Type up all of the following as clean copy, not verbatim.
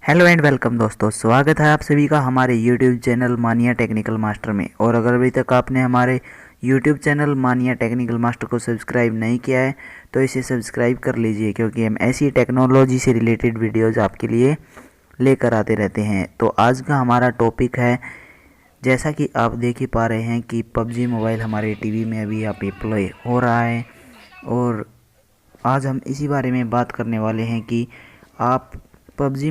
Hello and welcome दोस्तों, स्वागत है आप सभी का हमारे यूट्यूब चैनल मानिया टेक्निकल मास्टर में। और अगर अभी तक आपने हमारे यूट्यूब चैनल मानिया टेक्निकल मास्टर को सब्सक्राइब नहीं किया है तो इसे सब्सक्राइब कर लीजिए, क्योंकि हम ऐसी टेक्नोलॉजी से रिलेटेड वीडियोज़ आपके लिए लेकर आते रहते हैं। तो आज का हमारा टॉपिक है, जैसा कि आप देख ही पा रहे हैं कि पबजी मोबाइल हमारे टीवी में अभी यहाँ पे प्ले हो रहा है। और आज हम इसी बारे में बात करने वाले हैं कि आप पबजी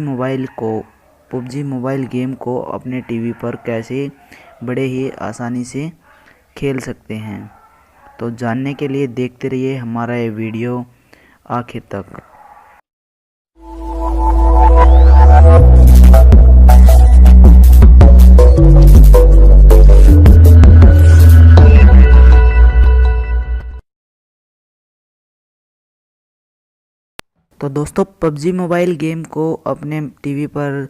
मोबाइल गेम को अपने टीवी पर कैसे बड़े ही आसानी से खेल सकते हैं। तो जानने के लिए देखते रहिए हमारा ये वीडियो आखिर तक। तो दोस्तों, पबजी मोबाइल गेम को अपने टीवी पर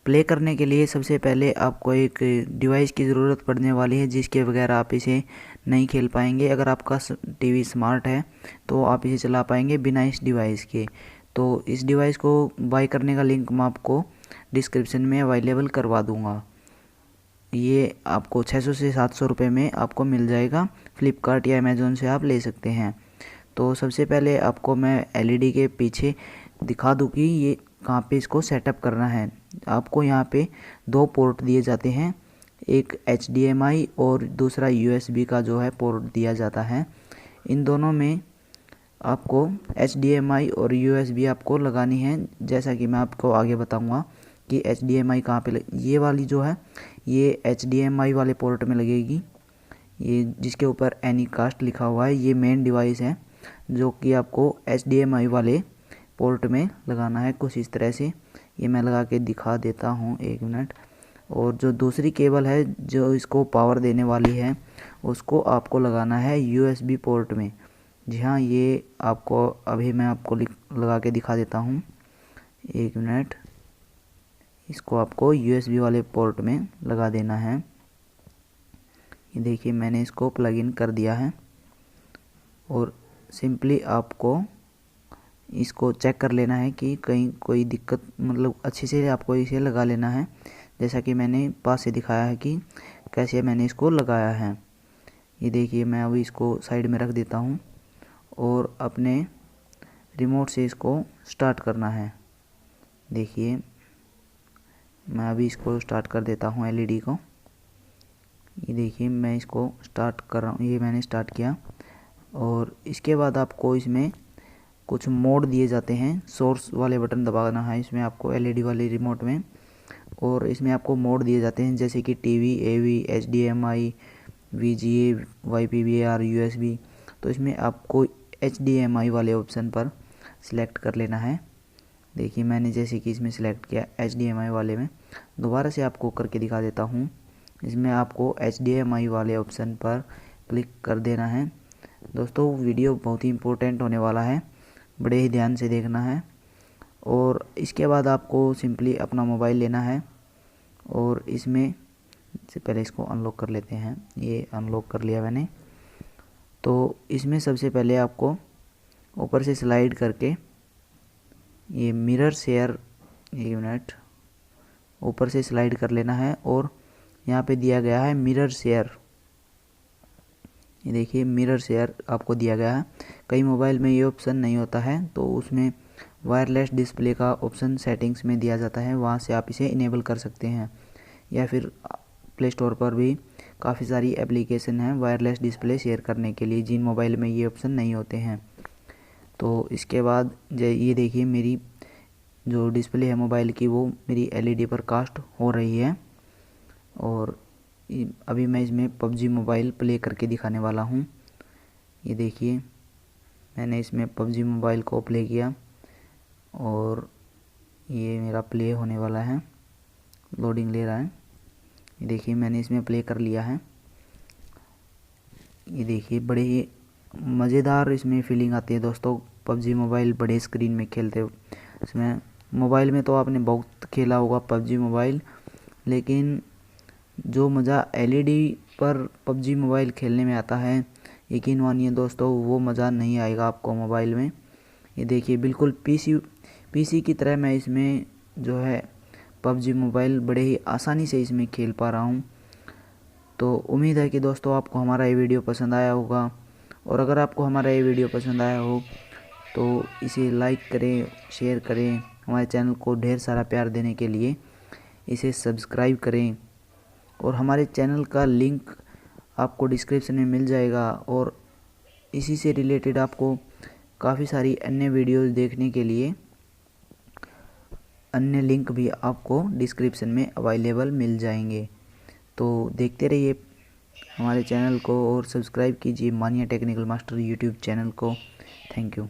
प्ले करने के लिए सबसे पहले आपको एक डिवाइस की ज़रूरत पड़ने वाली है, जिसके बगैर आप इसे नहीं खेल पाएंगे। अगर आपका टीवी स्मार्ट है तो आप इसे चला पाएंगे बिना इस डिवाइस के। तो इस डिवाइस को बाय करने का लिंक मैं आपको डिस्क्रिप्शन में अवेलेबल करवा दूँगा। ये आपको 600 से 700 रुपये में आपको मिल जाएगा। फ्लिपकार्ट या अमेज़ोन से आप ले सकते हैं। तो सबसे पहले आपको मैं एलईडी के पीछे दिखा दूं कि ये कहाँ पे इसको सेटअप करना है। आपको यहाँ पे दो पोर्ट दिए जाते हैं, एक HDMI और दूसरा USB का जो है पोर्ट दिया जाता है। इन दोनों में आपको HDMI और USB आपको लगानी है, जैसा कि मैं आपको आगे बताऊंगा कि HDMI कहाँ पे ये वाली जो है ये HDMI वाले पोर्ट में लगेगी। ये जिसके ऊपर एनीकास्ट लिखा हुआ है, ये मेन डिवाइस है जो कि आपको HDMI वाले पोर्ट में लगाना है कुछ इस तरह से। ये मैं लगा के दिखा देता हूँ, एक मिनट। और जो दूसरी केबल है जो इसको पावर देने वाली है, उसको आपको लगाना है USB पोर्ट में। जी हाँ, ये आपको अभी मैं आपको लगा के दिखा देता हूँ, एक मिनट। इसको आपको USB वाले पोर्ट में लगा देना है। ये देखिए, मैंने इसको प्लग इन कर दिया है। और सिंपली आपको इसको चेक कर लेना है कि कहीं कोई दिक्कत, मतलब अच्छे से आपको इसे लगा लेना है, जैसा कि मैंने पास से दिखाया है कि कैसे मैंने इसको लगाया है। ये देखिए, मैं अभी इसको साइड में रख देता हूँ और अपने रिमोट से इसको स्टार्ट करना है। देखिए, मैं अभी इसको स्टार्ट कर देता हूँ एलईडी को। ये देखिए, मैं इसको स्टार्ट कर रहा हूँ, ये मैंने स्टार्ट किया। और इसके बाद आपको इसमें कुछ मोड दिए जाते हैं। सोर्स वाले बटन दबाना है इसमें आपको एलईडी वाले रिमोट में। और इसमें आपको मोड दिए जाते हैं जैसे कि TV, AV, HDMI, VGA, YPVR, USB। तो इसमें आपको HDMI वाले ऑप्शन पर सिलेक्ट कर लेना है। देखिए, मैंने जैसे कि इसमें सिलेक्ट किया HDMI वाले में। दोबारा से आपको करके दिखा देता हूँ। इसमें आपको HDMI वाले ऑप्शन पर क्लिक कर देना है। दोस्तों, वीडियो बहुत ही इम्पोर्टेंट होने वाला है, बड़े ही ध्यान से देखना है। और इसके बाद आपको सिंपली अपना मोबाइल लेना है और इसमें से पहले इसको अनलॉक कर लेते हैं। ये अनलॉक कर लिया मैंने। तो इसमें सबसे पहले आपको ऊपर से स्लाइड करके ये मिरर शेयर, एक मिनट, ऊपर से स्लाइड कर लेना है। और यहाँ पे दिया गया है मिरर शेयर। ये देखिए, मिरर शेयर आपको दिया गया है। कई मोबाइल में ये ऑप्शन नहीं होता है, तो उसमें वायरलेस डिस्प्ले का ऑप्शन सेटिंग्स में दिया जाता है, वहाँ से आप इसे इनेबल कर सकते हैं। या फिर प्ले स्टोर पर भी काफ़ी सारी एप्लीकेशन हैं वायरलेस डिस्प्ले शेयर करने के लिए, जिन मोबाइल में ये ऑप्शन नहीं होते हैं। तो इसके बाद ये देखिए, मेरी जो डिस्प्ले है मोबाइल की वो मेरी एलईडी पर कास्ट हो रही है। और अभी मैं इसमें पबजी मोबाइल प्ले करके दिखाने वाला हूँ। ये देखिए, मैंने इसमें पबजी मोबाइल को प्ले किया और ये मेरा प्ले होने वाला है, लोडिंग ले रहा है। ये देखिए, मैंने इसमें प्ले कर लिया है। ये देखिए, बड़े ही मज़ेदार इसमें फीलिंग आती है दोस्तों, पबजी मोबाइल बड़े स्क्रीन में खेलते हो। इसमें मोबाइल में तो आपने बहुत खेला होगा पबजी मोबाइल, लेकिन जो मज़ा एलईडी पर पबजी मोबाइल खेलने में आता है, यकीन मानिए दोस्तों, वो मज़ा नहीं आएगा आपको मोबाइल में। ये देखिए, बिल्कुल पीसी की तरह मैं इसमें जो है पबजी मोबाइल बड़े ही आसानी से इसमें खेल पा रहा हूँ। तो उम्मीद है कि दोस्तों आपको हमारा ये वीडियो पसंद आया होगा, और अगर आपको हमारा ये वीडियो पसंद आया हो तो इसे लाइक करें, शेयर करें। हमारे चैनल को ढेर सारा प्यार देने के लिए इसे सब्सक्राइब करें, और हमारे चैनल का लिंक आपको डिस्क्रिप्शन में मिल जाएगा। और इसी से रिलेटेड आपको काफ़ी सारी अन्य वीडियोस देखने के लिए अन्य लिंक भी आपको डिस्क्रिप्शन में अवेलेबल मिल जाएंगे। तो देखते रहिए हमारे चैनल को और सब्सक्राइब कीजिए मानिया टेक्निकल मास्टर यूट्यूब चैनल को। Thank you.